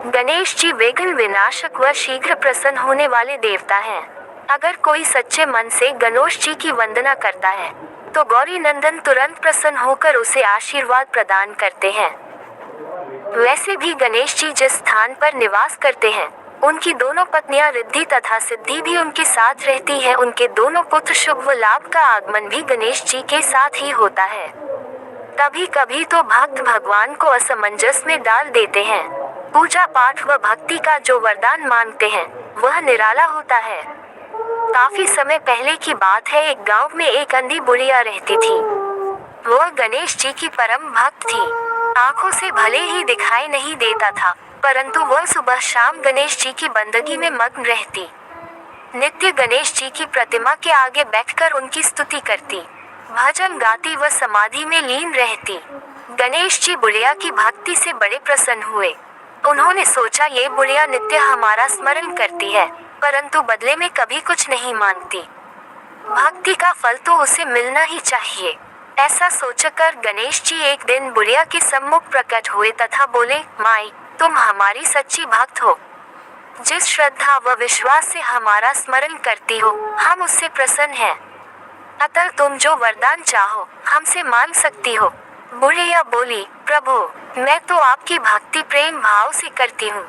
गणेश जी विघ्न विनाशक व शीघ्र प्रसन्न होने वाले देवता हैं। अगर कोई सच्चे मन से गणेश जी की वंदना करता है तो गौरी नंदन तुरंत प्रसन्न होकर उसे आशीर्वाद प्रदान करते हैं। वैसे भी गणेश जी जिस स्थान पर निवास करते हैं उनकी दोनों पत्नियां रिद्धि तथा सिद्धि भी उनके साथ रहती है। उनके दोनों पुत्र शुभ व लाभ का आगमन भी गणेश जी के साथ ही होता है। कभी कभी तो भक्त भगवान को असमंजस में डाल देते हैं। पूजा पाठ व भक्ति का जो वरदान मांगते हैं वह निराला होता है। काफी समय पहले की बात है, एक गांव में एक अंधी बुढ़िया रहती थी। वह गणेश जी की परम भक्त थी। आंखों से भले ही दिखाई नहीं देता था, परंतु वह सुबह शाम गणेश जी की बंदगी में मग्न रहती। नित्य गणेश जी की प्रतिमा के आगे बैठकर उनकी स्तुति करती, भजन गाती व समाधि में लीन रहती। गणेश जी बुढ़िया की भक्ति से बड़े प्रसन्न हुए। उन्होंने सोचा, ये बुढ़िया नित्य हमारा स्मरण करती है परंतु बदले में कभी कुछ नहीं मांगती। भक्ति का फल तो उसे मिलना ही चाहिए। ऐसा सोचकर गणेश जी एक दिन बुढ़िया के सम्मुख प्रकट हुए तथा बोले, माई, तुम हमारी सच्ची भक्त हो। जिस श्रद्धा व विश्वास से हमारा स्मरण करती हो हम उससे प्रसन्न हैं। अतः तुम जो वरदान चाहो हमसे मांग सकती हो। बुढ़िया बोली, प्रभु, मैं तो आपकी भक्ति प्रेम भाव से करती हूँ,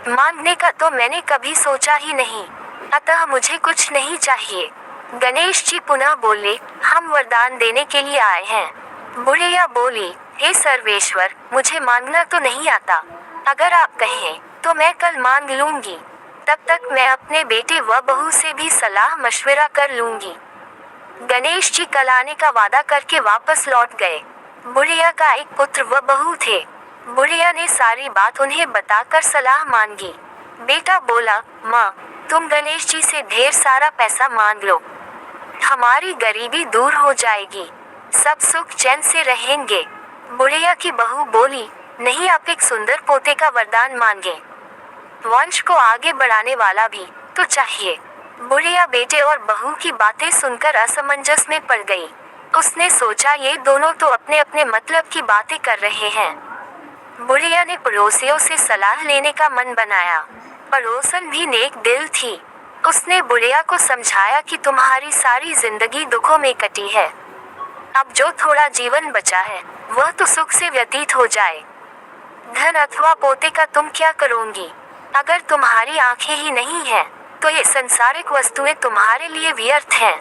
मांगने का तो मैंने कभी सोचा ही नहीं, अतः मुझे कुछ नहीं चाहिए। गणेश जी पुनः बोले, हम वरदान देने के लिए आए हैं। बुढ़िया बोली, हे सर्वेश्वर, मुझे मांगना तो नहीं आता, अगर आप कहें तो मैं कल मांग लूंगी। तब तक मैं अपने बेटे व बहू से भी सलाह मशविरा कर लूंगी। गणेश जी कल आने का वादा करके वापस लौट गए। बुढ़िया का एक पुत्र व बहू थे। बुढ़िया ने सारी बात उन्हें बताकर सलाह मांगी। बेटा बोला, माँ, तुम गणेश जी से ढेर सारा पैसा मांग लो, हमारी गरीबी दूर हो जाएगी, सब सुख चैन से रहेंगे। बुढ़िया की बहू बोली, नहीं, आप एक सुंदर पोते का वरदान मांगे, वंश को आगे बढ़ाने वाला भी तो चाहिए। बुढ़िया बेटे और बहू की बातें सुनकर असमंजस में पड़ गई। उसने सोचा, ये दोनों तो अपने अपने मतलब की बातें कर रहे हैं। बुढ़िया ने पड़ोसियों से सलाह लेने का मन बनाया। पड़ोसन भी नेक दिल थी। उसने बुढ़िया को समझाया कि तुम्हारी सारी जिंदगी दुखों में कटी है, अब जो थोड़ा जीवन बचा है वह तो सुख से व्यतीत हो जाए। धन अथवा पोते का तुम क्या करोगी? अगर तुम्हारी आंखें ही नहीं हैं, तो ये संसारिक वस्तुएं तुम्हारे लिए व्यर्थ हैं।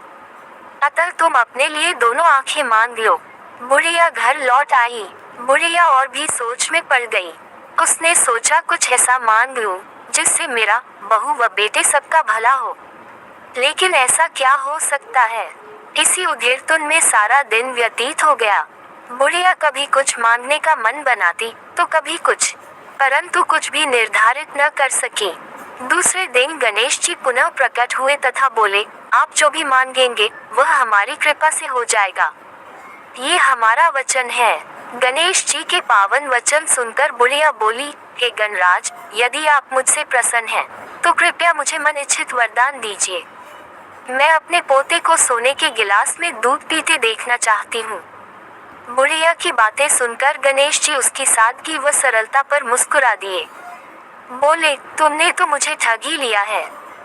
अतः तुम अपने लिए दोनों आंखें मांग लो। बुढ़िया घर लौट आई। बुढ़िया और भी सोच में पड़ गई। उसने सोचा, कुछ ऐसा मांग लूं जिससे मेरा, बहू व बेटे सबका भला हो। लेकिन ऐसा क्या हो सकता है? इसी उधेड़पुन में सारा दिन व्यतीत हो गया। बुढ़िया कभी कुछ मांगने का मन बनाती तो कभी कुछ, परंतु कुछ भी निर्धारित न कर सकी। दूसरे दिन गणेश जी पुनः प्रकट हुए तथा बोले, आप जो भी मांगेंगे वह हमारी कृपा से हो जाएगा, ये हमारा वचन है। गणेश जी के पावन वचन सुनकर बुढ़िया बोली, हे गणराज, यदि आप मुझसे प्रसन्न हैं तो कृपया मुझे मन इच्छित वरदान दीजिए। मैं अपने पोते को सोने के गिलास में दूध पीते देखना चाहती हूँ। बुढ़िया की बातें सुनकर गणेश जी उसकी सादगी व सरलता पर मुस्कुरा दिए। बोले, तुमने तो मुझे ठग ही लिया है।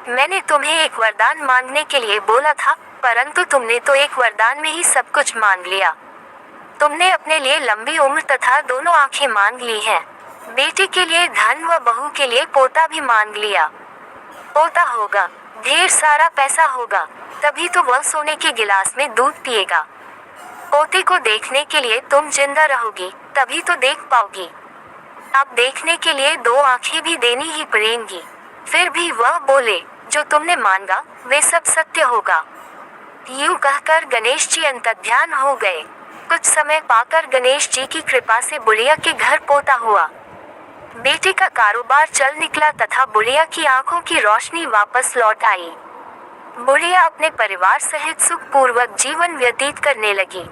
मैंने तुम्हें एक वरदान मांगने के लिए बोला था, परंतु तुमने तो एक वरदान में ही सब कुछ मांग लिया। तुमने अपने लिए लंबी उम्र तथा दोनों आंखें मांग ली हैं। बेटे के लिए धन व बहू के लिए पोता भी मांग लिया। पोता होगा, ढेर सारा पैसा होगा, तभी तो वह सोने के गिलास में दूध पिएगा। पोते को देखने के लिए तुम जिंदा रहोगी, तभी तो देख पाओगी। अब देखने के लिए दो आंखें भी देनी ही पड़ेंगी। फिर भी वह बोले, जो तुमने मांगा वे सब सत्य होगा। यूं कहकर गणेश जी अंतर्ध्यान हो गए। कुछ समय पाकर गणेश जी की कृपा से बुढ़िया के घर पोता हुआ। बेटे का कारोबार चल निकला तथा बुढ़िया की आंखों की रोशनी वापस लौट आई। बुढ़िया अपने परिवार सहित सुखपूर्वक जीवन व्यतीत करने लगी।